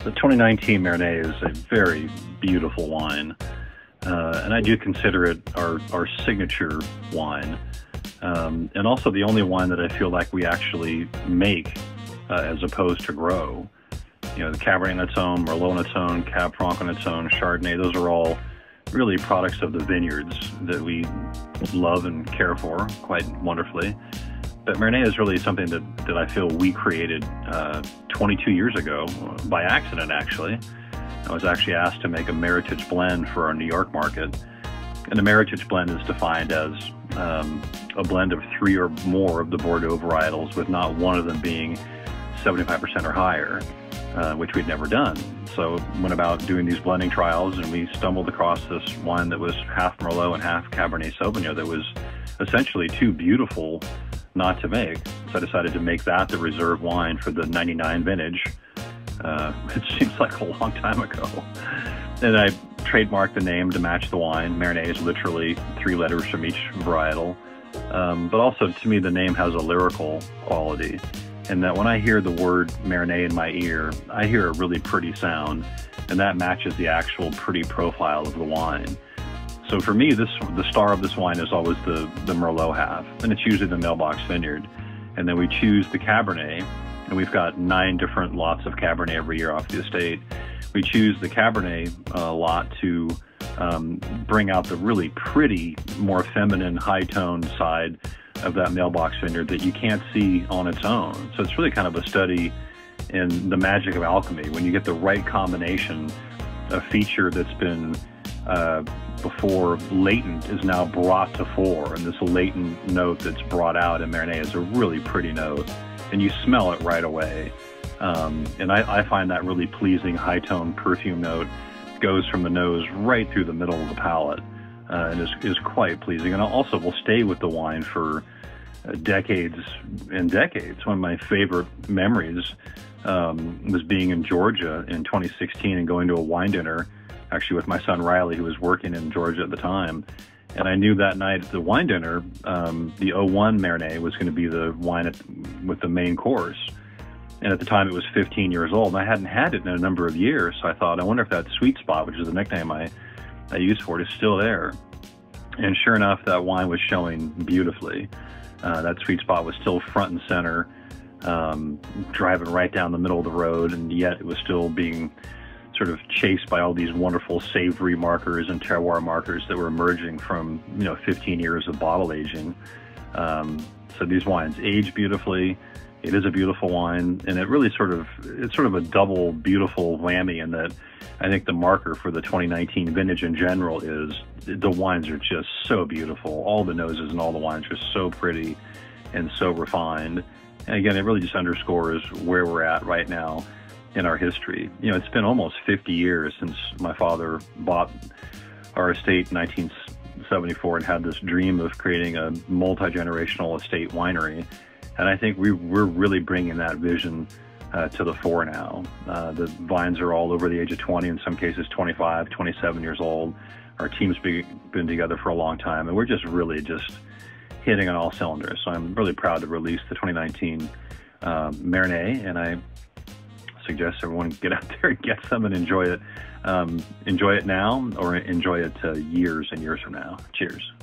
The 2019 Mernet is a very beautiful wine, and I do consider it our signature wine, and also the only wine that I feel like we actually make as opposed to grow. You know, the Cabernet on its own, Merlot on its own, Cab Franc on its own, Chardonnay, those are all really products of the vineyards that we love and care for quite wonderfully. But Mernet is really something that I feel we created 22 years ago by accident, actually. I was actually asked to make a Meritage blend for our New York market. And a Meritage blend is defined as a blend of 3 or more of the Bordeaux varietals, with not one of them being 75% or higher, which we'd never done. So went about doing these blending trials, and we stumbled across this wine that was half Merlot and half Cabernet Sauvignon that was essentially too beautiful not to make. So I decided to make that the reserve wine for the 99 vintage. It seems like a long time ago. And I trademarked the name to match the wine. Mernet is literally 3 letters from each varietal. But also, to me, the name has a lyrical quality. And that when I hear the word Mernet in my ear, I hear a really pretty sound, and that matches the actual pretty profile of the wine. So for me, the star of this wine is always the Merlot half, and it's usually the mailbox vineyard. And then we choose the Cabernet, and we've got 9 different lots of Cabernet every year off the estate. We choose the Cabernet lot to bring out the really pretty, more feminine, high-toned side of that mailbox vineyard that you can't see on its own. So it's really kind of a study in the magic of alchemy. When you get the right combination, a feature that's been before latent is now brought to fore, and this latent note that's brought out in Mernet is a really pretty note, and you smell it right away. And I find that really pleasing high-tone perfume note goes from the nose right through the middle of the palate, and is quite pleasing, and also will stay with the wine for decades and decades. One of my favorite memories was being in Georgia in 2016 and going to a wine dinner, actually with my son Riley, who was working in Georgia at the time. And I knew that night at the wine dinner, the 01 Mernet was going to be the wine with the main course. And at the time it was 15 years old, and I hadn't had it in a number of years. So I thought, I wonder if that sweet spot, which is the nickname I use for it, is still there. And sure enough, that wine was showing beautifully. That sweet spot was still front and center, driving right down the middle of the road, and yet it was still being sort of chased by all these wonderful savory markers and terroir markers that were emerging from 15 years of bottle aging. So these wines age beautifully. It is a beautiful wine, and it's sort of a double beautiful whammy in that I think the marker for the 2019 vintage in general is the wines are just so beautiful. All the noses and all the wines are so pretty and so refined. And again, it really just underscores where we're at right now in our history. It's been almost 50 years since my father bought our estate in 1974 and had this dream of creating a multi-generational estate winery. And I think we're really bringing that vision to the fore now. The vines are all over the age of 20, in some cases 25, 27 years old. Our team's been together for a long time, and we're just really hitting on all cylinders. So I'm really proud to release the 2019 Mernet, and I suggest everyone get out there and get some and enjoy it. Enjoy it now, or enjoy it years and years from now. Cheers.